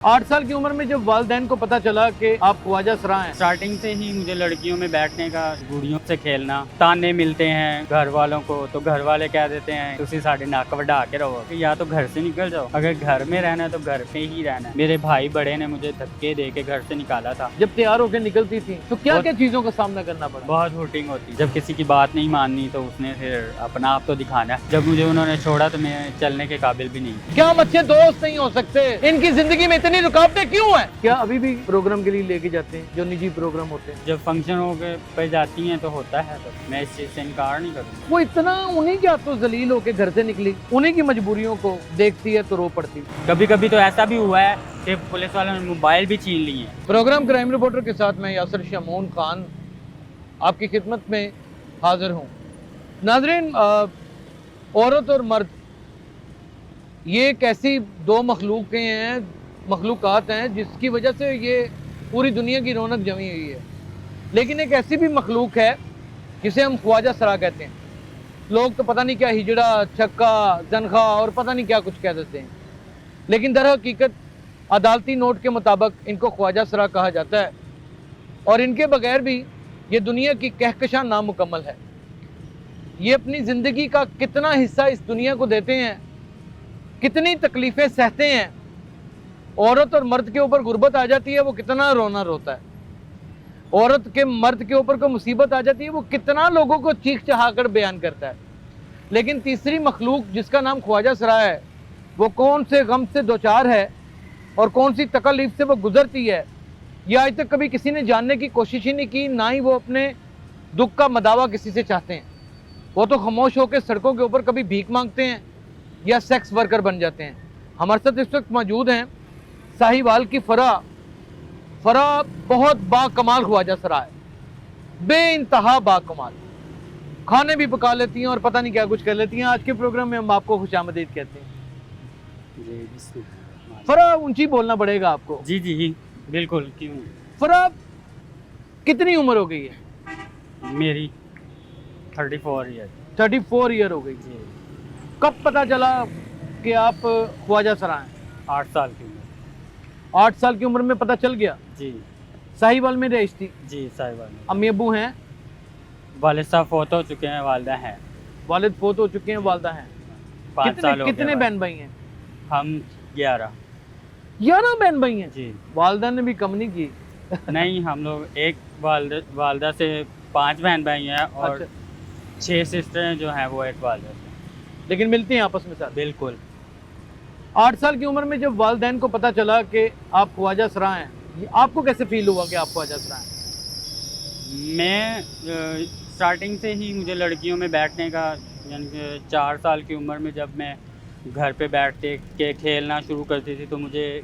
8 साल की उम्र में जब वालिदैन को पता चला कि आप ख्वाजा सरा हैं, स्टार्टिंग से ही मुझे लड़कियों में बैठने का, गुड़ियों से खेलना, ताने मिलते हैं घर वालों को, तो घर वाले कह देते हैं तुसी साढ़े नक वढ़ा के रहो, कि या तो घर से निकल जाओ, अगर घर में रहना है तो घर पे ही रहना है। मेरे भाई बड़े ने मुझे धक्के दे के घर से निकाला था। जब तैयार होकर निकलती थी तो क्या क्या चीजों का सामना करना पड़ा? बहुत हुटिंग होती, जब किसी की बात नहीं माननी तो उसने फिर अपना आप तो दिखाना है। जब मुझे उन्होंने छोड़ा तो मैं चलने के काबिल भी नहीं। क्या हम अच्छे दोस्त नहीं हो सकते? इनकी जिंदगी में इतनी रुकावटें क्यों है? क्या अभी भी प्रोग्राम के लिए लेके जाते हैं, जो निजी प्रोग्राम होते हैं? जब फंक्शन हो गए पे जाती हैं तो होता है, तो मैं इस चीज़ से इनकार नहीं करूँगा। वो इतना उन्हीं क्या तो जलील होके घर से निकली, उन्हीं की मजबूरियों को देखती है तो रो पड़ती। कभी कभी तो ऐसा भी हुआ है कि पुलिस वालों ने मोबाइल भी छीन लिए हैं। प्रोग्राम क्राइम रिपोर्टर के साथ मैं यासर शमून खान आपकी खिदमत में हाजिर हूँ। नाजरीन, औरत और मर्द ये एक ऐसी दो मखलूकात हैं जिसकी वजह से ये पूरी दुनिया की रौनक जमी हुई है। लेकिन एक ऐसी भी मखलूक है जिसे हम ख्वाजा सरा कहते हैं। लोग तो पता नहीं क्या हिजड़ा, छक्का, जनखा और पता नहीं क्या कुछ कह देते हैं, लेकिन दर हकीकत अदालती नोट के मुताबिक इनको ख्वाजा सरा कहा जाता है। और इनके बगैर भी ये दुनिया की कहकशां नामुकम्मल है। ये अपनी ज़िंदगी का कितना हिस्सा इस दुनिया को देते हैं, कितनी तकलीफ़ें सहते हैं। औरत और मर्द के ऊपर गुर्बत आ जाती है, वो कितना रोना रोता है। औरत के मर्द के ऊपर कोई मुसीबत आ जाती है, वो कितना लोगों को चीख चहाकर बयान करता है। लेकिन तीसरी मखलूक जिसका नाम ख्वाजा सरा है, वो कौन से गम से दोचार है और कौन सी तकलीफ से वो गुजरती है, ये आज तक कभी किसी ने जानने की कोशिश ही नहीं की। ना ही वो अपने दुख का मदावा किसी से चाहते हैं। वो तो खामोश होकर सड़कों के ऊपर कभी भीख मांगते हैं या सेक्स वर्कर बन जाते हैं। हमारे साथ इस वक्त मौजूद हैं साहिवाल की फरा बहुत बाकमाल ख्वाजा सरा है, बेइंतहा बाकमाल। खाने भी पका लेती हैं और पता नहीं क्या कुछ कर लेती हैं। आज के प्रोग्राम में हम आपको खुशामदीद कहते हैं। फरा, ऊंची बोलना पड़ेगा आपको। जी जी जी बिल्कुल। क्यों? फरा, कितनी उम्र हो गई है? मेरी 34 ईयर। 34 ईयर हो गई। जी। कब पता चला कि आप ख्वाजा सरा हैं? 8 साल की उम्र। 8 साल की उम्र में पता चल गया। जी साहिवाल में रईस थी? जी साहिवाल में। अम्मी अबू हैं? वालिद साहब फोत हो चुके हैं, वालदा हैं। वालिद फोत हो चुके हैं, वालदा हैं। 5 साल हो गए। कितने बहन भाई हैं? हम 11। 11 बहन भाई हैं? जी। वालदा ने भी कम नहीं की। नहीं, हम लोग एक वालदा से 5 बहन भाई हैं और अच्छा। 6 सिस्टर जो हैं वो एक वालदा से। लेकिन मिलती हैं आपस में साथ? बिल्कुल। 8 साल की उम्र में जब वालिदैन को पता चला कि आप ख्वाजा सरा हैं, आपको कैसे फील हुआ कि आप ख्वाजा सरा हैं? मैं स्टार्टिंग से ही मुझे लड़कियों में बैठने का, यानी कि 4 साल की उम्र में जब मैं घर पे बैठते के खेलना शुरू करती थी तो मुझे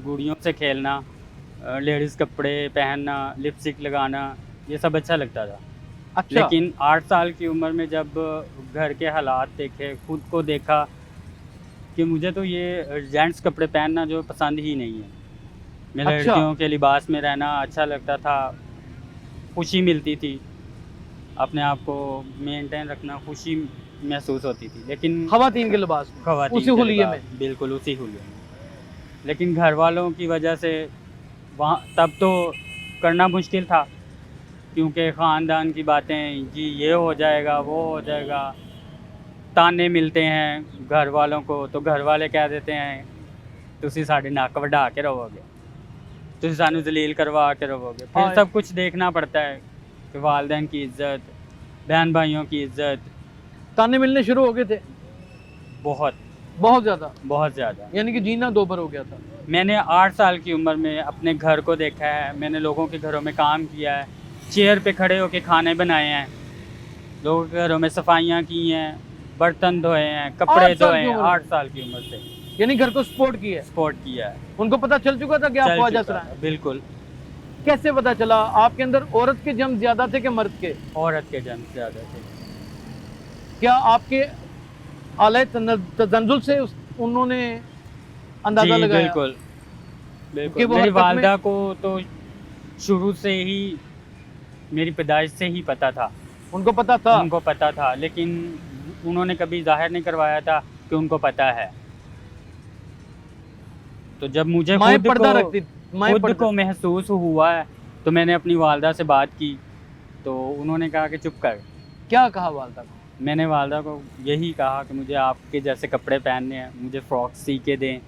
गुड़ियों से खेलना, लेडीज़ कपड़े पहनना, लिपस्टिक लगाना, ये सब अच्छा लगता था। अच्छा। लेकिन 8 साल की उम्र में जब घर के हालात देखे, खुद को देखा कि मुझे तो ये जेंट्स कपड़े पहनना जो पसंद ही नहीं है। मैं अच्छा। लड़कियों के लिबास में रहना अच्छा लगता था, खुशी मिलती थी, अपने आप को मेंटेन रखना, खुशी महसूस होती थी। लेकिन खवातीन के लिबास में, खवातीन उसी के हुलिये लिबास, में? बिल्कुल उसी हुलिये में। लेकिन घर वालों की वजह से वहाँ तब तो करना मुश्किल था, क्योंकि ख़ानदान की बातें, जी ये हो जाएगा वो हो जाएगा, ताने मिलते हैं घर वालों को, तो घर वाले कह देते हैं तुसी साढ़े नक वढ़ा के रहोगे, तुसी सानू जलील करवा के रहोगे। फिर हाँ। सब कुछ देखना पड़ता है कि वालिदैन की इज़्ज़त, बहन भाइयों की इज़्ज़त। ताने मिलने शुरू हो गए थे? बहुत बहुत ज़्यादा? बहुत ज़्यादा। यानी कि जीना दोबर हो गया था। मैंने 8 साल की उम्र में अपने घर को देखा है, मैंने लोगों के घरों में काम किया है, चेयर पे खड़े होकर खाने बनाए हैं, लोगों के घरों में सफाइयाँ की हैं, बर्तन धोए हैं, कपड़े धोए हैं। 8 साल की उम्र से यानी घर को सपोर्ट किया है? सपोर्ट किया है। उनको पता चल चुका था कि आप चल ख्वाजा चुका सरा है, हैं? बिल्कुल। कैसे पता चला? आपके अंदर औरत के जम ज्यादा थे कि मर्द के? औरत के जन्म से ज़्यादा थे। क्या आपके आले तजन्जुल से उन्होंने अंदाजा जी लगाया? बिल्कुल कि बिल्कुल। वो मेरी हरकत में- वालदा को तो शुरू से ही, मेरी पैदाइश से ही पता था। उनको पता था? उनको पता था, लेकिन उन्होंने कभी जाहिर नहीं करवाया था कि उनको पता है। तो जब मुझे माएँ खुद पर्दा को रखती, माएँ खुद पर्दा। को महसूस हुआ है तो मैंने अपनी वालदा से बात की, तो उन्होंने कहा कि चुप कर। क्या कहा वालदा को? मैंने वालदा को यही कहा कि मुझे आपके जैसे कपड़े पहनने हैं, मुझे फ़्रॉक सी के दें।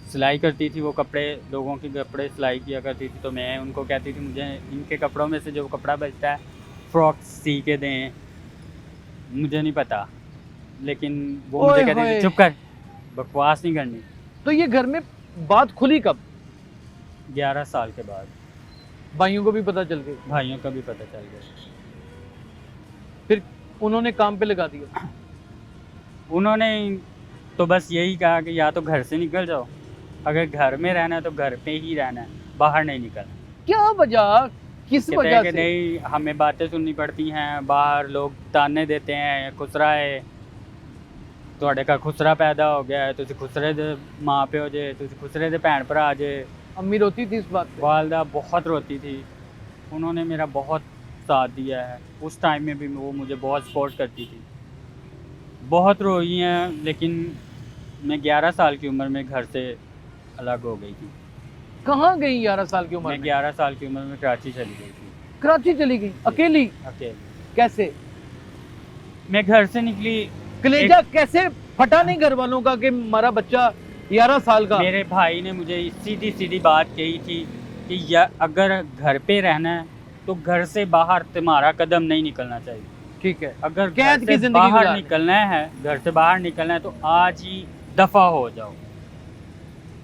सिलाई करती थी वो कपड़े, लोगों के कपड़े सिलाई किया करती थी, तो मैं उनको कहती थी मुझे इनके कपड़ों में से जो कपड़ा बचता है फ़्रॉक सी के दें। मुझे नहीं पता, लेकिन वो मुझे ओए कहती होए। थी चुप कर, बकवास नहीं करनी। तो ये घर में बात खुली कब? 11 साल के बाद भाइयों को भी पता चल गई? भाइयों का भी पता चल गया। फिर उन्होंने काम पे लगा दिया? उन्होंने तो बस यही कहा कि या तो घर से निकल जाओ, अगर घर में रहना है तो घर पे ही रहना है, बाहर नहीं निकलना। क्या वजह, किस कहते वजह हैं कि से? नहीं, हमें बातें सुननी पड़ती हैं, बाहर लोग ताने देते हैं, खुसरा है, ਤੁਹਾਡੇ ਘਰ खुसरा पैदा हो गया है, तुसी खुसरे दे माँ प्यो जे, तुसी खुसरे दे भैन भरा जे। अम्मी रोती थी इस बात पे? वालदा बहुत रोती थी, उन्होंने मेरा बहुत साथ दिया है। उस टाइम में भी वो मुझे बहुत सपोर्ट करती थी, बहुत रोई हैं, लेकिन मैं 11 साल की उम्र में घर से अलग हो गई थी। कहाँ गई 11 साल की उम्र मैं में? 11 साल की उम्र में कराची चली गई थी कराची चली गई अकेली? अकेले। कैसे? मैं घर से निकली, कलेजा कैसे फटा नहीं घर वालों का कि हमारा बच्चा 11 साल का? मेरे भाई ने मुझे सीधी सीधी बात कही थी कि अगर घर पे रहना है तो घर से बाहर तुम्हारा कदम नहीं निकलना चाहिए। ठीक है, अगर कैद घर की से जिंदगी बाहर गुजारनी। निकलना है, घर से बाहर निकलना है तो आज ही दफा हो जाओ,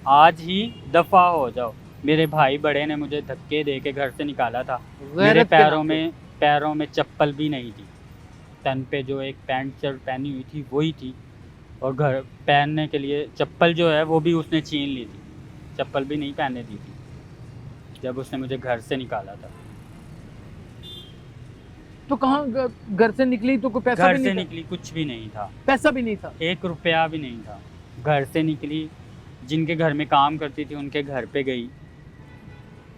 आज ही दफा हो जाओ। मेरे भाई बड़े ने मुझे धक्के दे के घर से निकाला था। मेरे गैरत के पैरों नाम पे। पैरों में चप्पल भी नहीं थी, तन पे जो एक पैंट शर्ट पहनी हुई थी वही थी, और घर पहनने के लिए चप्पल जो है वो भी उसने छीन ली थी, चप्पल भी नहीं पहनने दी थी जब उसने मुझे घर से निकाला था। तो कहाँ घर से निकली तो कोई पैसा घर भी से नहीं था? निकली कुछ भी नहीं था, पैसा भी नहीं था? 1 रुपया भी नहीं था। घर से निकली, जिनके घर में काम करती थी उनके घर पे गई,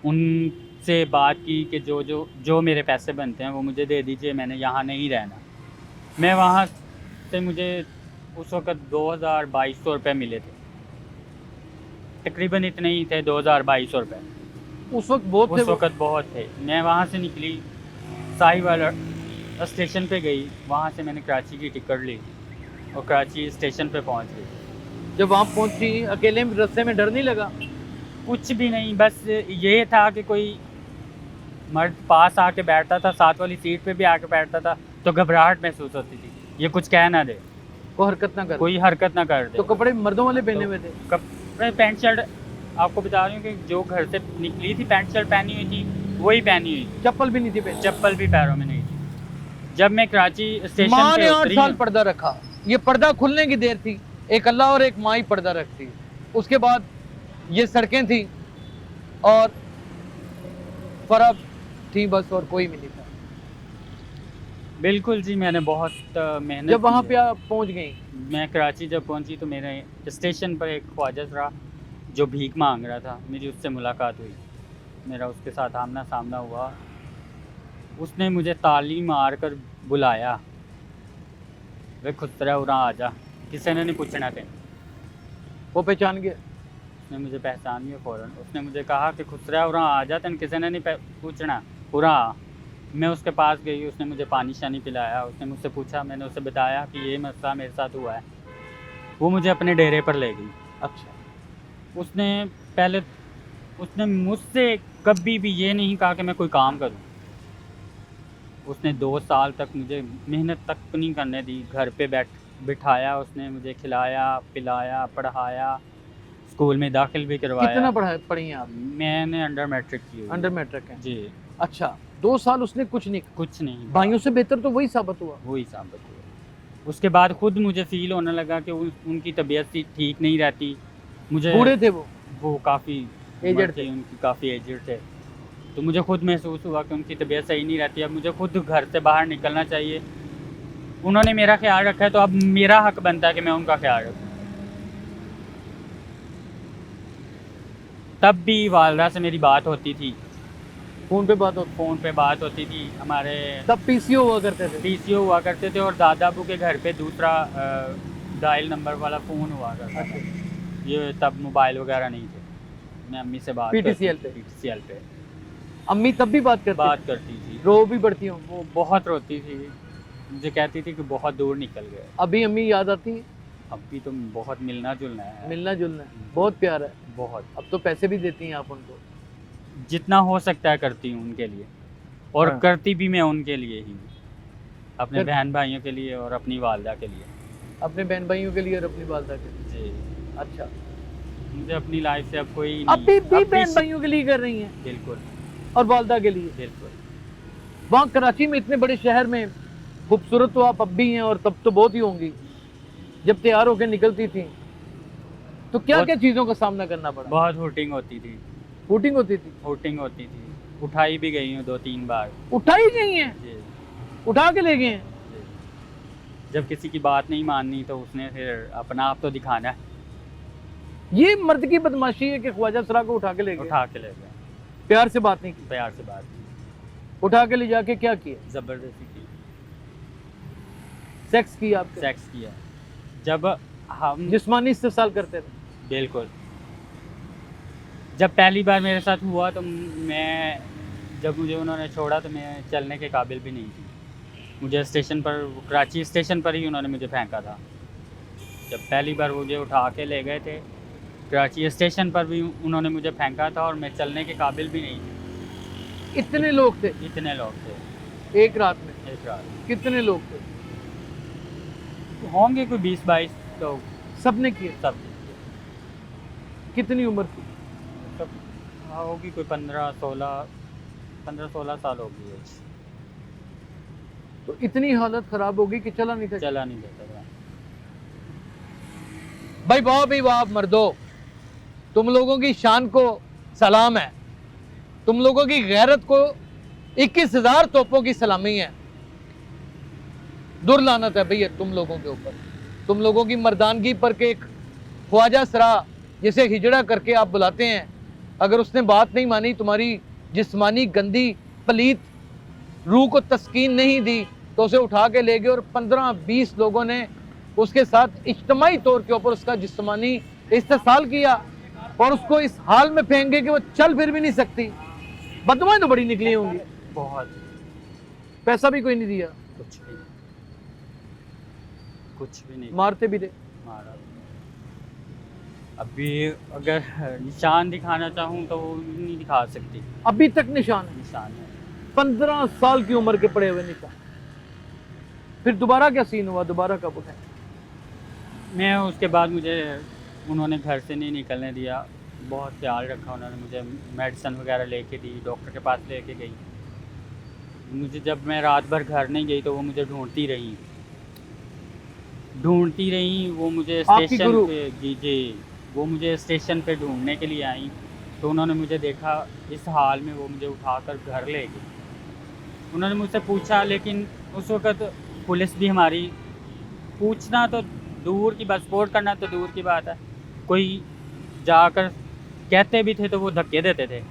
उनसे बात की कि जो मेरे पैसे बनते हैं वो मुझे दे दीजिए, मैंने यहाँ नहीं रहना। मैं वहाँ से, मुझे उस वक़्त 2200 रुपये मिले थे, तकरीबन इतने ही थे, 2200 रुपये उस वक्त बहुत थे उस वो? वक़्त बहुत थे। मैं वहाँ से निकली, साहिवाल स्टेशन पे गई, वहाँ से मैंने कराची की टिकट ली और कराची स्टेशन पे पहुँच गई। जब वहाँ पहुंची अकेले में रास्ते में डर नहीं लगा? कुछ भी नहीं, बस ये था कि कोई मर्द पास आके बैठता था, साथ वाली सीट पे भी आके बैठता था तो घबराहट महसूस होती थी, ये कुछ कह ना दे, कोई हरकत ना कर। कोई हरकत ना कर दे। तो कपड़े मर्दों वाले पहने तो हुए थे? कपड़े पैंट शर्ट, आपको बता रही हूँ कि जो घर से निकली थी पैंट शर्ट पहनी हुई थी वही पहनी हुई थी, चप्पल भी नहीं थी पहने? चप्पल भी पैरों में नहीं थी। जब मैं कराची स्टेशन माँ पे ने 8 उतरी, साल पर्दा रखा, ये पर्दा खुलने की देर थी, एक अल्लाह और एक माँ ही पर्दा रखती। उसके बाद ये सड़कें थी और फर्क थी बस, और कोई भी नहीं था। बिल्कुल जी, मैंने बहुत मेहनत जब वहाँ की पे है। आप पहुँच गई, मैं कराची जब पहुंची तो मेरे स्टेशन पर एक ख्वाजा रहा जो भीख मांग रहा था, मेरी उससे मुलाकात हुई, मेरा उसके साथ आमना सामना हुआ। उसने मुझे ताली मार कर बुलाया, वे खुसरा उरा आ जा, किसी ने नहीं पूछना थे। वो पहचान गया? उसने मुझे पहचान लिया फ़ौरन। उसने मुझे कहा कि खुसरा उरा आ जा, तेन किसी ने नहीं पूछना, उरा आ। मैं उसके पास गई, उसने मुझे पानी शानी पिलाया, उसने मुझसे पूछा, मैंने उसे बताया कि ये मसला मेरे साथ हुआ है। वो मुझे अपने डेरे पर ले गई। अच्छा। उसने मुझसे कभी भी ये नहीं कहा कि मैं कोई काम करूं। उसने 2 साल तक मुझे मेहनत तक नहीं करने दी, घर पे बिठाया, उसने मुझे खिलाया पिलाया पढ़ाया, स्कूल में दाखिल भी करवाया। कितना पढ़ी हैं आप? मैंने अंडर मैट्रिक की हुई। अंडर मैट्रिक है? जी। अच्छा, 2 साल उसने कुछ नहीं? कुछ नहीं, भाइयों से बेहतर तो वही साबित हुआ? वही साबित हुआ। उसके बाद खुद मुझे फील होने लगा कि उनकी तबीयत ठीक नहीं रहती। मुझे बूढ़े थे वो काफ़ी एजड थे? उनकी काफ़ी एजड थे, तो मुझे खुद महसूस हुआ कि उनकी तबीयत सही नहीं रहती, अब मुझे खुद घर से बाहर निकलना चाहिए। उन्होंने मेरा ख्याल रखा है तो अब मेरा हक बनता है कि मैं उनका ख्याल रखूँ। तब भी वालदा से मेरी बात होती थी, फोन पे बात होती? फ़ोन पे बात होती थी। हमारे तब पीसीओ हुआ करते थे? पीसीओ हुआ करते थे और दादा अबू के घर पे दूसरा डायल नंबर वाला फ़ोन हुआ करता था। ये तब मोबाइल वगैरह नहीं थे, मैं अम्मी से बात PTCL पे? PTCL पे अम्मी तब भी बात बात करती थी। रो भी पड़ती हूँ? वो बहुत रोती थी, मुझे कहती थी कि बहुत दूर निकल गए। अभी अम्मी याद आती है? अभी तो बहुत मिलना जुलना है, मिलना जुलना है, बहुत प्यार है। बहुत। अब तो पैसे भी देती हैं आप उनको? जितना हो सकता है करती हूँ उनके लिए, और हाँ। करती भी मैं उनके लिए ही, अपने कर- बहन भाइयों के लिए और अपनी वालदा के लिए। अपने बहन भाइयों के लिए और अपनी वालदा के लिए? जी, अच्छा, मुझे अपनी लाइफ से अब कोई नहीं। अभी भी अब बहन भाइयों के लिए कर रही हैं बिल्कुल और वालदा के लिए? बिल्कुल। वहाँ कराची में इतने बड़े शहर में खूबसूरत तो आप अब भी हैं, और तब तो बहुत ही होंगी जब तैयार होकर निकलती थी, तो क्या क्या चीज़ों का सामना करना पड़ा? बहुत हुटिंग होती थी, शूटिंग होती थी? हुटिंग होती थी, उठाई भी गई हूँ 2-3 बार। उठाई गई हैं? जी, उठा के ले गए हैं? जी। जब किसी की बात नहीं माननी तो उसने फिर अपना आप तो दिखाना है, ये मर्द की बदमाशी है कि ख्वाजा सरा को उठा के ले गए, उठा के ले गए, प्यार से बात नहीं की, प्यार से बात की, उठा के ले जाके क्या किया? ज़बरदस्ती की, सेक्स किया आपसे? सेक्स किया। जब हम जिस्मानी इस्तेसाल करते थे? बिल्कुल। जब पहली बार मेरे साथ हुआ तो मैं, जब मुझे उन्होंने छोड़ा तो मैं चलने के काबिल भी नहीं थी। मुझे स्टेशन पर, कराची स्टेशन पर ही उन्होंने मुझे फेंका था। जब पहली बार मुझे उठा के ले गए थे, कराची स्टेशन पर भी उन्होंने मुझे फेंका था और मैं चलने के काबिल भी नहीं थी। इतने लोग थे इतने लोग थे एक रात में? एक रात। कितने लोग थे? होंगे कोई 20-22 लोग, सबने किए? सब कितनी उम्र थी? सब। हाँ, होगी कोई 15-16 साल होगी एज। तो इतनी हालत खराब होगी कि चला नहीं था? चला नहीं जाता था। भाई वाह मर्दो, तुम लोगों की शान को सलाम है, तुम लोगों की गैरत को 21,000 तोपों की सलामी है। दुर्लानत है भैया तुम लोगों के ऊपर, तुम लोगों की मर्दानगी पर के एक ख्वाजा सरा जिसे हिजड़ा करके आप बुलाते हैं, अगर उसने बात नहीं मानी, तुम्हारी जिस्मानी गंदी पलीत रूह को तस्कीन नहीं दी, तो उसे उठा के ले गए और 15-20 लोगों ने उसके साथ इज्तमाई तौर के ऊपर उसका जिस्मानी इस्तेसाल किया और उसको इस हाल में फेंक गए कि वो चल फिर भी नहीं सकती। बददुआएं तो बड़ी निकली होंगी। बहुत। पैसा भी कोई नहीं दिया? कुछ भी नहीं मारते भी थे? मारा। अभी अगर निशान दिखाना चाहूँ तो वो नहीं दिखा सकती। अभी तक निशान है? निशान है। 15 साल की उम्र के पड़े हुए निशान। फिर दोबारा क्या सीन हुआ? दोबारा कब उठाए? मैं उसके बाद मुझे उन्होंने घर से नहीं निकलने दिया, बहुत ख्याल रखा उन्होंने, मुझे मेडिसिन वगैरह लेके दी, डॉक्टर के पास लेके गई मुझे। जब मैं रात भर घर नहीं गई तो वो मुझे ढूंढती रही वो मुझे स्टेशन पे। जी, वो मुझे स्टेशन पे ढूंढने के लिए आई, तो उन्होंने मुझे देखा इस हाल में, वो मुझे उठाकर घर ले गई। उन्होंने मुझसे पूछा, लेकिन उस वक़्त पुलिस भी हमारी, पूछना तो दूर की बात, सपोर्ट करना तो दूर की बात है, कोई जाकर कहते भी थे तो वो धक्के देते थे,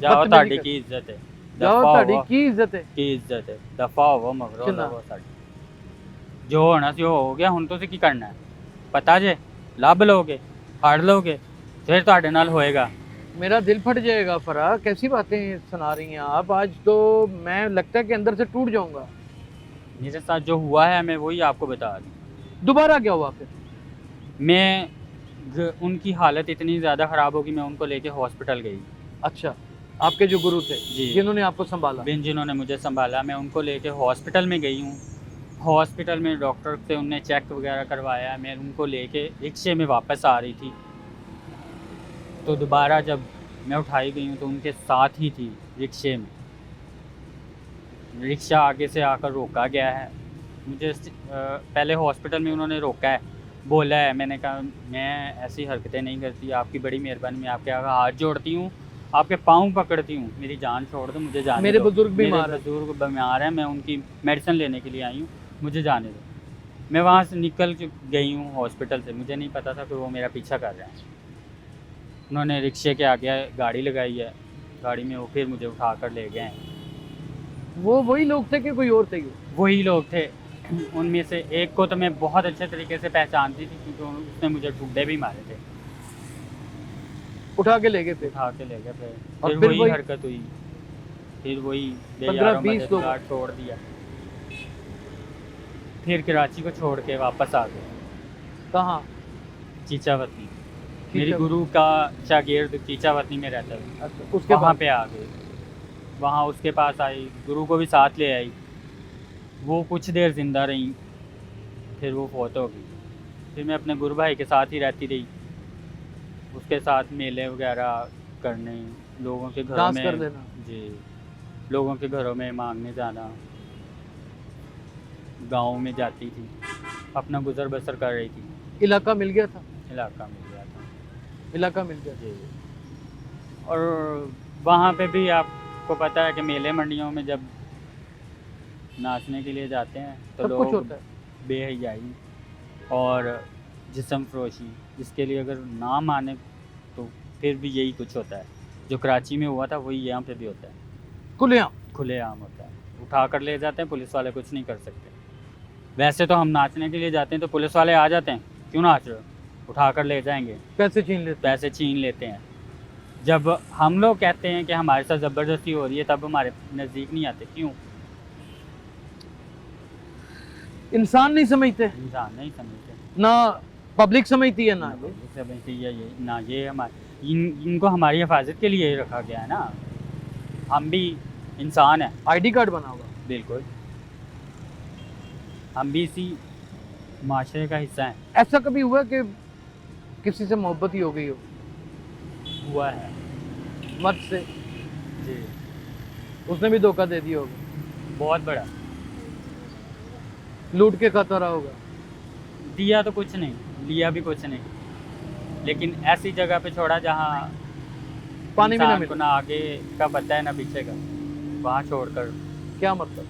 जाओ ताड़ी की इज्जत है, जाओ ताड़ी की इज्जत है, की इज्जत है, दफा हो मगरो लवो साडी। जो होना सी हो गया, हुण तुसीं की करना है, पता जे लभ लोगे, फड़ लोगे, फिर तुहाडे नाल होएगा। मेरा दिल फट जाएगा। फरा, कैसी बातें सुना रही हैं आप? आज तो मैं लगता है कि अंदर से टूट जाऊंगा। मेरे साथ जो हुआ है मैं वही आपको बता दूँ। दोबारा क्या हुआ फिर? उनकी हालत इतनी ज़्यादा ख़राब होगी, मैं उनको लेके हॉस्पिटल गई। अच्छा, आपके जो गुरु थे जी, जिन्होंने आपको संभाला? जिन्होंने मुझे संभाला, मैं उनको लेके हॉस्पिटल में गई हूँ। हॉस्पिटल में डॉक्टर से उनने चेक वगैरह करवाया, मैं उनको लेके रिक्शे में वापस आ रही थी, तो दोबारा जब मैं उठाई गई हूँ तो उनके साथ ही थी रिक्शे में। रिक्शा आगे से आकर रोका गया है मुझे। पहले हॉस्पिटल में उन्होंने रोका है, बोला है, मैंने कहा मैं ऐसी हरकतें नहीं करती, आपकी बड़ी मेहरबानी, मैं आपके आगे हाथ जोड़ती हूँ, आपके पाँव पकड़ती हूँ, मेरी जान छोड़ दो, मुझे जाने मेरे दो। बुजुर्ग बीमार हैं। बुजुर्ग बीमार हैं, मैं उनकी मेडिसिन लेने के लिए आई हूँ, मुझे जाने दो। मैं वहाँ से निकल गई हूँ हॉस्पिटल से, मुझे नहीं पता था कि वो मेरा पीछा कर रहे हैं। उन्होंने रिक्शे के आगे गाड़ी लगाई है, गाड़ी में वो फिर मुझे उठा कर ले गए हैं। वो वही लोग थे कि कोई और थे? वही लोग थे। उनमें से एक को तो मैं बहुत अच्छे तरीके से पहचानती थी, क्योंकि उसने मुझे ठुड्डे भी मारे थे। उठा के ले गए फिर? उठा के ले गए फिर। और फिर फिर वही वही? हरकत हुई, फिर वही 15-20 लोग? मददगार छोड़ दिया, फिर कराची को छोड़ के वापस आ गए कहाँ? चीचावतनी। मेरी चीचावतनी। गुरु का शागिर्द चीचावतनी में रहता है, अच्छा, उसके वहाँ बाद? पे आ गए। वहाँ उसके पास आई, गुरु को भी साथ ले आई। वो कुछ देर ज़िंदा रही, फिर वो फौत हो गई। फिर मैं अपने गुरु भाई के साथ ही रहती रही, उसके साथ मेले वगैरह करने, लोगों के घरों डांस में, कर लेना। जी, लोगों के घरों में मांगने जाना, गाँव में जाती थी, अपना गुजर बसर कर रही थी। इलाका मिल गया था? इलाका मिल गया था इलाका मिल गया। जी। और वहाँ पे भी आपको पता है कि मेले मंडियों में जब नाचने के लिए जाते हैं तो सब कुछ लोग होता है। बेहयाई और जिस्म फरोशी, इसके लिए अगर ना माने तो फिर भी यही कुछ होता है। जो कराची में हुआ था वही यहाँ पे भी होता है, खुलेआम। खुलेआम होता है। उठा कर ले जाते हैं, पुलिस वाले कुछ नहीं कर सकते। वैसे तो हम नाचने के लिए जाते हैं तो पुलिस वाले आ जाते हैं, क्यों नाच रहे हो, उठा कर ले जाएंगे, पैसे छीन लेते। पैसे छीन लेते हैं। जब हम लोग कहते हैं कि हमारे साथ ज़बरदस्ती हो रही है तब हमारे नज़दीक नहीं आते, क्यों? इंसान नहीं समझते, इंसान नहीं समझते, ना पब्लिक समझती है, ना ये। समझते ये ना, ये हमारे इनको हमारी हिफाजत के लिए रखा गया है ना। हम भी इंसान हैं, आईडी कार्ड बना हुआ। बिल्कुल, हम भी इसी माशरे का हिस्सा हैं। ऐसा कभी हुआ कि किसी से मोहब्बत ही हो गई हो हुआ है मर्द से, जी, उसने भी धोखा दे दिया होगा, बहुत बड़ा। लूट के खाता रहा होगा? दिया तो कुछ नहीं, लिया भी कुछ नहीं, लेकिन ऐसी जगह पे छोड़ा जहाँ पानी भी ना इंसान को मिला? ना आगे का पता है ना पीछे का, वहाँ छोड़कर। क्या मतलब?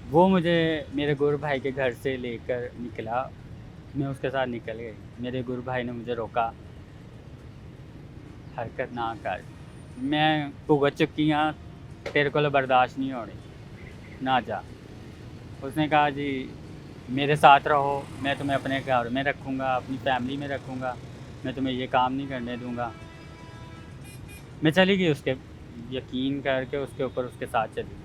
वो मुझे मेरे गुरु भाई के घर से लेकर निकला, मैं उसके साथ निकल गई। मेरे गुरु भाई ने मुझे रोका, हरकत ना कर, मैं भुगत चुकी हाँ, तेरे को बर्दाश्त नहीं हो रही, ना जा। उसने कहा जी मेरे साथ रहो, मैं तुम्हें अपने घर में रखूँगा, अपनी फैमिली में रखूँगा, मैं तुम्हें ये काम नहीं करने दूँगा। मैं चली गई, उसके यकीन करके उसके ऊपर उसके साथ चली गई।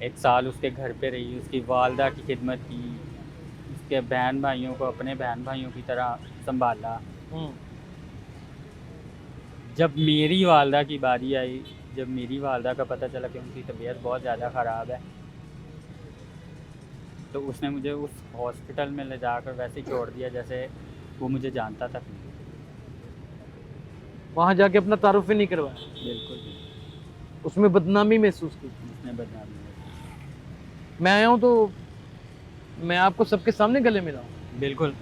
1 साल उसके घर पे रही, उसकी वालदा की खिदमत की, उसके बहन भाइयों को अपने बहन भाइयों की तरह संभाला। जब मेरी वालदा की बारी आई, जब मेरी वालदा का पता चला कि उनकी तबीयत बहुत ज़्यादा ख़राब है, तो उसने मुझे उस हॉस्पिटल में ले जाकर वैसे ही छोड़ दिया जैसे वो मुझे जानता तक नहीं। वहाँ जाके अपना तारुफ ही नहीं करवाया? बिल्कुल, उसमें बदनामी महसूस की? उसने बदनामी की। मैं आया हूँ तो मैं आपको सबके सामने गले मिला हूँ, बिल्कुल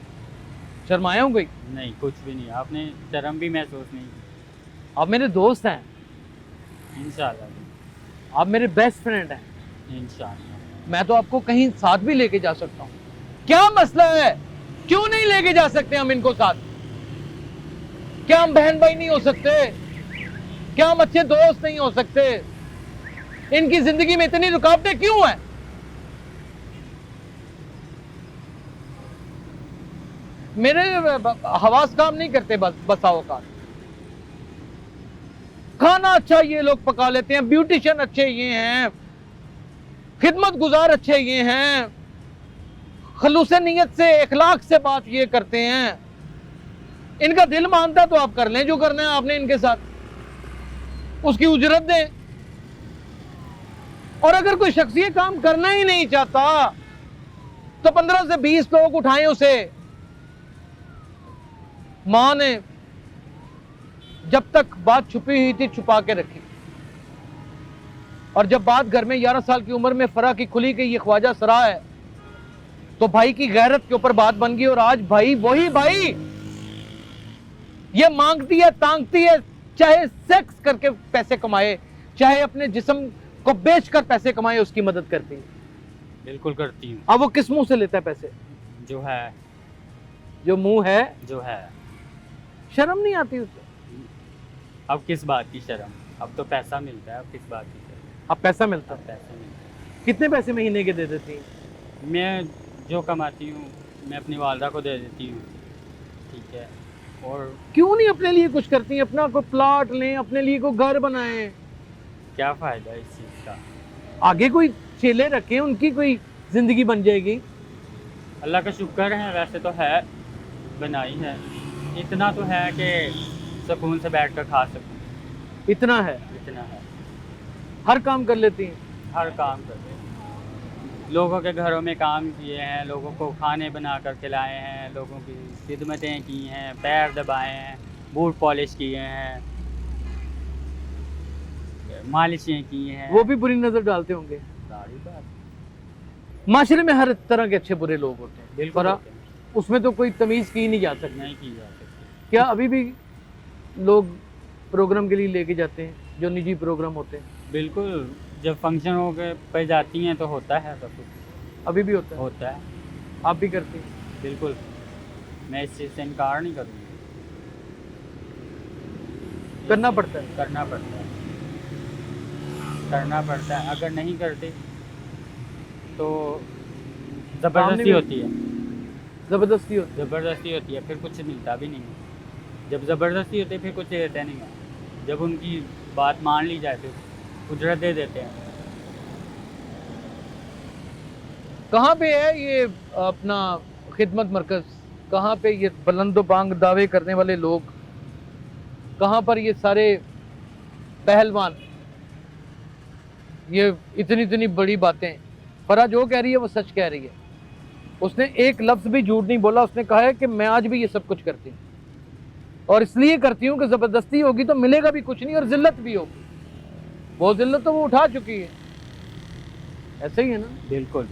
शर्माया हूँ कोई? नहीं, कुछ भी नहीं, आपने शर्म भी महसूस नहीं। आप मेरे दोस्त हैं, इंशाल्लाह, आप मेरे बेस्ट फ्रेंड हैं, इंशाल्लाह। मैं तो आपको कहीं साथ भी लेके जा सकता हूँ। क्या मसला है, क्यों नहीं लेके जा सकते हम इनको साथ? क्या हम बहन भाई नहीं हो सकते? क्या हम अच्छे दोस्त नहीं हो सकते? इनकी जिंदगी में इतनी रुकावटें क्यों हैं? मेरे हवास काम नहीं करते, बस औकात। खाना अच्छा ये लोग पका लेते हैं, ब्यूटिशियन अच्छे ये हैं, खिदमत गुजार अच्छे ये हैं, खलूस नीयत से इखलाक से बात ये करते हैं। इनका दिल मानता तो आप कर लें जो करना है आपने इनके साथ, उसकी उजरत दें। और अगर कोई शख्स ये काम करना ही नहीं चाहता तो 15 से 20 लोग उठाएं उसे। मां ने जब तक बात छुपी हुई थी छुपा के रखी, और जब बात घर में 11 साल की उम्र में फरा की खुली कि ये ख्वाजा सरा है, तो भाई की गैरत के ऊपर बात बन गई। और आज भाई वही भाई ये मांगती है, तांगती है, चाहे सेक्स करके पैसे कमाए, चाहे अपने जिस्म को बेचकर पैसे कमाए, उसकी मदद करती है। बिल्कुल करती हूँ। अब वो किस मुंह से लेता है पैसे? जो है, जो मुंह है। जो है। शर्म नहीं आती उसे? अब किस बात की शर्म, अब तो पैसा मिलता है, अब किस बात की शर्म। अब पैसा मिलता अब है? पैसा मिलता है। कितने पैसे महीने के दे देती हैं? मैं जो कमाती हूँ मैं अपनी वालदा को दे देती हूँ, ठीक है। और क्यों नहीं अपने लिए कुछ करती हैं, अपना कोई प्लॉट लें, अपने लिए कोई घर बनाएं, क्या फ़ायदा इस चीज़ का? आगे कोई चेले रखें, उनकी कोई जिंदगी बन जाएगी। अल्लाह का शुक्र है, वैसे तो है, बनाई है, इतना तो है कि सुकून से बैठ कर खा सकूँ, इतना है, इतना है। हर काम कर लेती हैं। हर काम करते हैं, लोगों के घरों में काम किए हैं, लोगों को खाने बना कर खिलाए हैं, लोगों की खिदमतें की हैं, पैर दबाए हैं, बूट पॉलिश किए हैं, मालिशें की हैं। वो भी बुरी नजर डालते होंगे। सारी बात माशरे में हर तरह के अच्छे बुरे लोग होते हैं, बिल्कुल पर होते हैं, उसमें तो कोई तमीज की नहीं जा सकती। नहीं की जा सकती। क्या अभी भी लोग प्रोग्राम के लिए लेके जाते हैं, जो निजी प्रोग्राम होते हैं? बिल्कुल, जब फंक्शन हो गए पे जाती हैं तो होता है सब कुछ, अभी भी होता है? होता है, आप भी करते हैं? बिल्कुल। मैं इस चीज़ से इनकार नहीं करूँगी, करना पड़ता है। करना पड़ता है, करना पड़ता है। अगर नहीं करते तो ज़बरदस्ती में- होती है, जबरदस्ती होती ज़बरदस्ती होती है, फिर कुछ मिलता भी नहीं है। जब ज़बरदस्ती होती है फिर कुछ देते नहीं है, जब उनकी बात मान ली जाए फिर उजरत दे देते हैं। कहाँ पे है ये अपना खिदमत मरकज? कहाँ पे ये बुलंदोबांग दावे करने वाले लोग? कहाँ पर ये सारे पहलवान? ये इतनी इतनी बड़ी बातें फरा जो कह रही है वो सच कह रही है। उसने एक लफ्ज भी झूठ नहीं बोला। उसने कहा है कि मैं आज भी ये सब कुछ करती हूँ, और इसलिए करती हूँ कि जबरदस्ती होगी तो मिलेगा भी कुछ नहीं और जिल्लत भी होगी। वो जिल्लत तो वो उठा चुकी है, ऐसे ही है ना? बिल्कुल,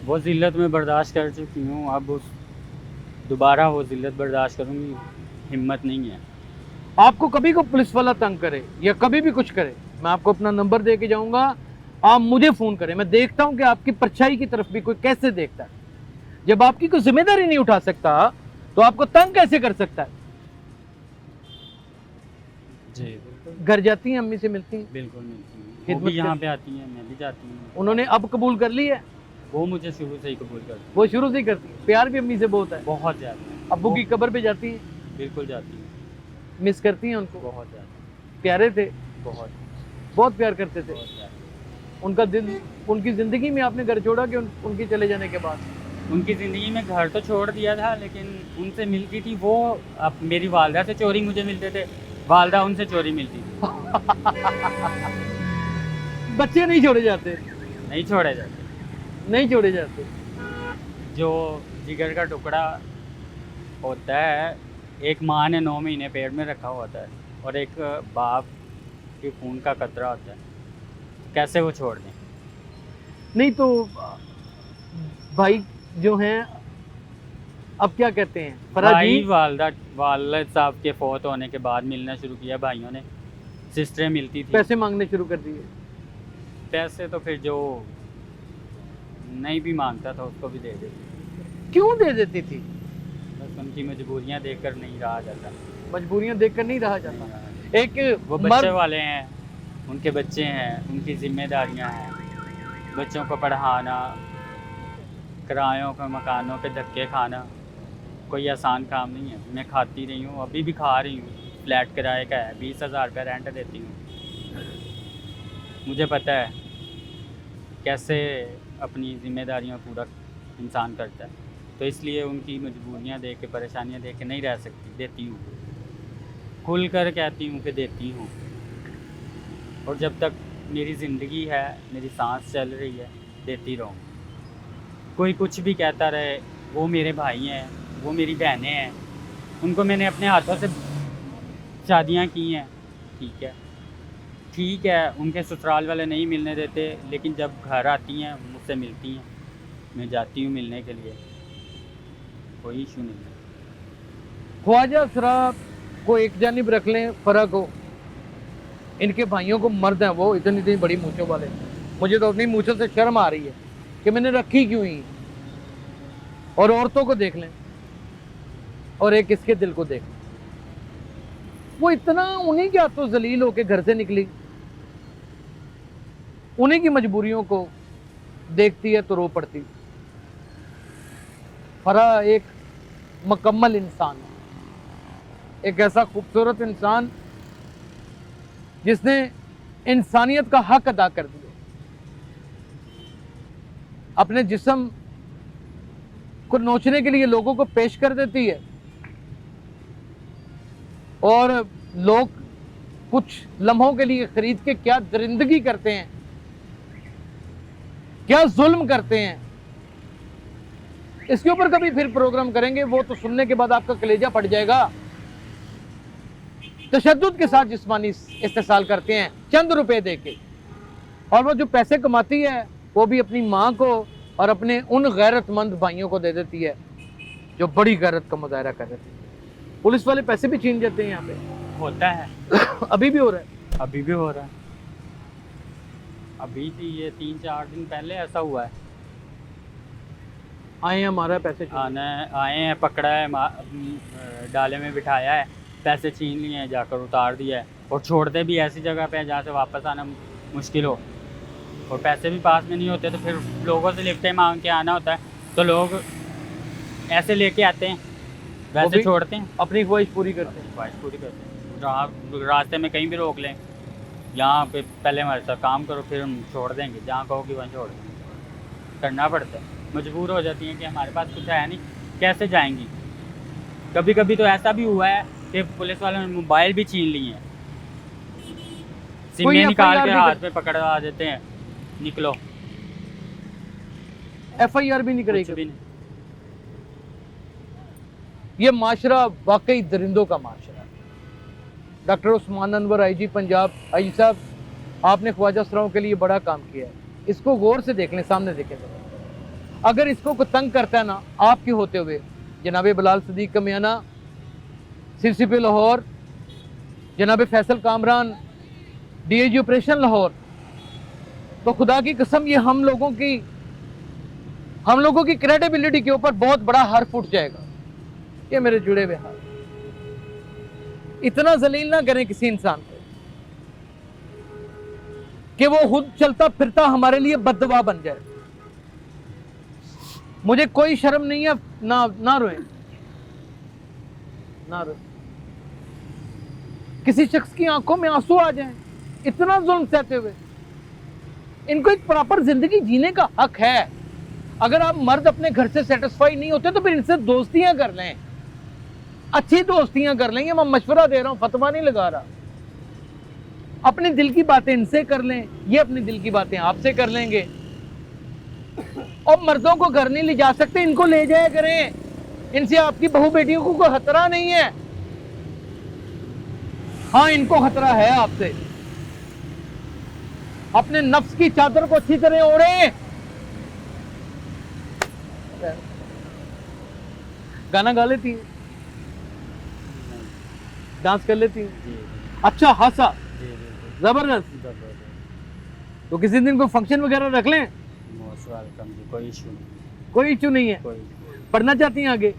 वो ज़िल्लत में बर्दाश्त कर चुकी हूँ, अब उस दोबारा वो ज़िल्लत बर्दाश्त करूँगी हिम्मत नहीं है। आपको कभी को पुलिस वाला तंग करे या कभी भी कुछ करे, मैं आपको अपना नंबर दे के जाऊंगा, आप मुझे फोन करें। मैं देखता हूं कि आपकी परछाई की तरफ भी कोई कैसे देखता है। जब आपकी कोई जिम्मेदारी नहीं उठा सकता तो आपको तंग कैसे कर सकता है? जी बिल्कुल, घर जाती हैं, अम्मी से मिलती हैं, बिल्कुल मिलती हूँ, वो खिदमत भी यहाँ कर- पे आती हैं, मैं भी जाती हूँ। उन्होंने अब कबूल कर ली है? वो मुझे शुरू से ही कबूल करती वो शुरू से ही करती है। प्यार भी अम्मी से बहुत है। हैं, बहुत ज़्यादा। अब्बू की कब्र पे जाती हैं, बिल्कुल जाती हूँ, मिस करती हैं उनको? बहुत ज़्यादा, प्यारे थे, बहुत बहुत प्यार करते थे। बहुत ज़्यादा। उनका दिल, उनकी जिंदगी में आपने घर छोड़ा कि उनके चले जाने के बाद? उनकी ज़िंदगी में घर तो छोड़ दिया था, लेकिन उनसे मिलती थी वो। अब मेरी वालदा से चोरी मुझे मिलते थे, वालदा उनसे चोरी मिलती थी। बच्चे नहीं छोड़े जाते, नहीं छोड़े जाते। नहीं छोड़े जाते। जो जिगर का टुकड़ा होता है, एक माँ ने 9 महीने पेट में रखा होता है और एक बाप के खून का कतरा होता है, कैसे वो छोड़ दें? नहीं तो भाई जो हैं अब क्या कहते हैं, फराजी? भाई वालिद साहब के फौत होने के बाद मिलना शुरू किया भाइयों ने, सिस्टरें मिलती थी। पैसे मांगने शुरू कर दिए? पैसे तो फिर जो नहीं भी मांगता था उसको भी दे देती, क्यों दे देती थी? बस उनकी मजबूरियां देखकर नहीं रहा जाता। मजबूरियां देखकर नहीं रहा जाता। एक वो बच्चे मर्द, वाले हैं, उनके बच्चे हैं, उनकी जिम्मेदारियां हैं, बच्चों को पढ़ाना, किरायों के मकानों के धक्के खाना कोई आसान काम नहीं है। मैं खाती रही हूँ, अभी भी खा रही हूँ। फ्लैट किराए का है, 20,000 रुपये रेंट देती हूँ। मुझे पता है कैसे अपनी जिम्मेदारियाँ पूरा इंसान करता है, तो इसलिए उनकी मजबूरियाँ देख के, परेशानियाँ देख के नहीं रह सकती, देती हूँ, खुल कर कहती हूँ कि देती हूँ। और जब तक मेरी ज़िंदगी है, मेरी सांस चल रही है, देती रहूँ। कोई कुछ भी कहता रहे, वो मेरे भाई हैं, वो मेरी बहनें हैं, उनको मैंने अपने हाथों से शादियाँ की हैं, ठीक है, ठीक है। उनके ससुराल वाले नहीं मिलने देते, लेकिन जब घर आती हैं मुझसे मिलती हैं, मैं जाती हूँ मिलने के लिए, कोई इशू नहीं है। ख्वाजा शराब को एक जानिब रख लें, फर्क हो, इनके भाइयों को मर्द हैं वो इतनी इतनी बड़ी मूंछों वाले। मुझे तो अपनी मूंछों से शर्म आ रही है कि मैंने रखी क्यों ही। और औरतों को देख लें और एक इसके दिल को देख लें, वो इतना उन्हीं के हाथों जलील होके घर से निकली, उन्हीं की मजबूरियों को देखती है तो रो पड़ती। फरा एक मुकम्मल इंसान है, एक ऐसा खूबसूरत इंसान जिसने इंसानियत का हक अदा कर दिया, अपने जिस्म को नोचने के लिए लोगों को पेश कर देती है और लोग कुछ लम्हों के लिए खरीद के क्या दरिंदगी करते हैं, क्या जुल्म करते हैं, इसके ऊपर कभी फिर प्रोग्राम करेंगे। वो तो सुनने के बाद आपका कलेजा फट जाएगा। तशद्दुद के साथ जिस्मानी इस्तेसाल करते हैं चंद रुपए देके, और वो जो पैसे कमाती है वो भी अपनी माँ को और अपने उन गैरतमंद भाइयों को दे देती है जो बड़ी गैरत का मुजाहरा कर रहे थे। पुलिस वाले पैसे भी छीन जाते हैं यहाँ पे, होता है अभी भी हो रहा है। अभी भी हो रहा है। अभी भी ये 3-4 दिन पहले ऐसा हुआ है। आए हैं हमारा पैसे छीन आना आए हैं, पकड़ा है, डाले में बिठाया है, पैसे छीन लिए हैं, जाकर उतार दिया है, और छोड़ते भी ऐसी जगह पे है जहाँ से वापस आना मुश्किल हो, और पैसे भी पास में नहीं होते, तो फिर लोगों से लिफ्टें मांग के आना होता है। तो लोग ऐसे लेके आते हैं, वो वैसे भी छोड़ते हैं, अपनी ख्वाहिश पूरी करते हैं। ख्वाहिश पूरी करते हैं। रास्ते में कहीं भी रोक लें, यहाँ पे पहले हमारे साथ काम करो, फिर हम छोड़ देंगे, जहाँ कहोगे वहाँ छोड़ देंगे। करना पड़ता है, मजबूर हो जाती हैं कि हमारे पास कुछ है नहीं, कैसे जाएंगी। कभी कभी तो ऐसा भी हुआ है कि पुलिस वालों ने मोबाइल भी छीन लिए हैं, सिम निकाल के हाथ में पकड़ा देते हैं, निकलो, FIR भी नहीं कुछ करेगी। भी नहीं। ये माशरा वाकई दरिंदों का माशरा है। Doctor Usman Anwar IG Punjab, IG साहब आपने ख्वाजा सराओं के लिए बड़ा काम किया है, इसको गौर से देख लें, सामने देखें। अगर इसको कोई तंग करता है ना, आपके होते हुए जनाब बिलाल सदीक कमियाना, CCP लाहौर, जनाब फैसल कामरान, DIG ऑपरेशन लाहौर, तो खुदा की कसम ये हम लोगों की क्रेडिबिलिटी के ऊपर बहुत बड़ा हर्फ उठ जाएगा। ये मेरे जुड़े हुए हाथ, इतना जलील ना करें किसी इंसान को कि वो खुद चलता फिरता हमारे लिए बददुआ बन जाए। मुझे कोई शर्म नहीं है, ना रोए, ना रोए। किसी शख्स की आंखों में आंसू आ जाएं, इतना जुल्म सहते हुए। इनको एक प्रॉपर जिंदगी जीने का हक है। अगर आप मर्द अपने घर से सेटिस्फाई नहीं होते तो फिर इनसे दोस्तियां कर लें, अच्छी दोस्तियां कर लें। ये मैं मशवरा दे रहा हूं, फतवा नहीं लगा रहा। अपने दिल की बातें इनसे कर लें, ये अपने दिल की बातें आपसे कर लेंगे। और मर्दों को घर नहीं ले जा सकते, इनको ले जाया करें। इनसे आपकी बहू बेटियों को कोई खतरा नहीं है। हाँ, इनको खतरा है आपसे। अपने नफ्स की चादर को अच्छी तरह ओढ़े। गाना गा लेती है, डांस कर लेती है, जी अच्छा खासा, जी जबरदस्त। तो किसी दिन कोई फंक्शन वगैरह रख लें, मोस्ट वेलकम जी, कोई इशू नहीं, कोई इशू नहीं है। कोई पढ़ना चाहती हैं आगे,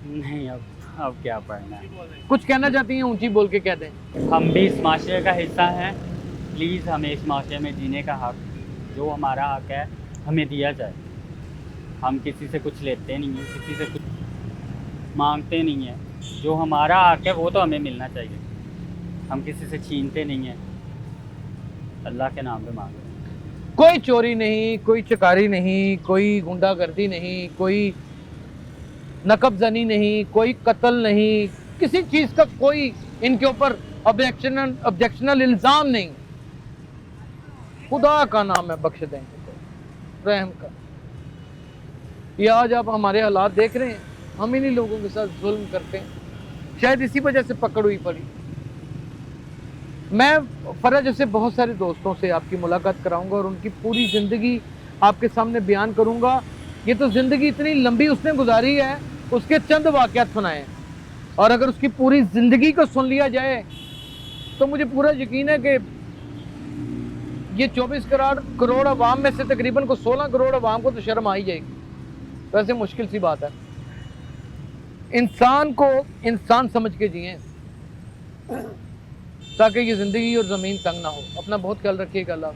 नहीं। अब क्या पढ़ना है, कुछ कहना चाहती हैं, ऊंची बोल के कह दें। हम भी इस माशरे का हिस्सा हैं। प्लीज़ हमें इस माशरे में जीने का हक, जो हमारा हक है, हमें दिया जाए। हम किसी से कुछ लेते नहीं हैं, किसी से कुछ मांगते नहीं हैं। जो हमारा हक है वो तो हमें मिलना चाहिए। हम किसी से छीनते नहीं हैं, अल्लाह के नाम पे मांगते हैं। कोई चोरी नहीं, कोई चकारी नहीं, कोई गुंडागर्दी नहीं, कोई नकबजनी नहीं, कोई कत्ल नहीं, किसी चीज का कोई इनके ऊपर ऑब्जेक्शनल इल्जाम नहीं। खुदा का नाम है, बख्श देंगे तो रहम का। ये आज आप हमारे हालात देख रहे हैं, हम इन्हीं लोगों के साथ जुल्म करते हैं, शायद इसी वजह से पकड़ हुई पड़ी। मैं फरज से बहुत सारे दोस्तों से आपकी मुलाकात कराऊंगा और उनकी पूरी ज़िंदगी आपके सामने बयान करूंगा। ये तो ज़िंदगी इतनी लंबी उसने गुजारी है, उसके चंद वाक़यात सुनाए हैं, और अगर उसकी पूरी ज़िंदगी को सुन लिया जाए तो मुझे पूरा यकीन है कि ये 24 करोड़ अवाम में से तकरीबन को 16 करोड़ अवाम को तो शर्म आ ही जाएगी। वैसे मुश्किल सी बात है। इंसान को इंसान समझ के जिए ताकि ये ज़िंदगी और ज़मीन तंग ना हो। अपना बहुत ख्याल रखिएगा। अल्लाह।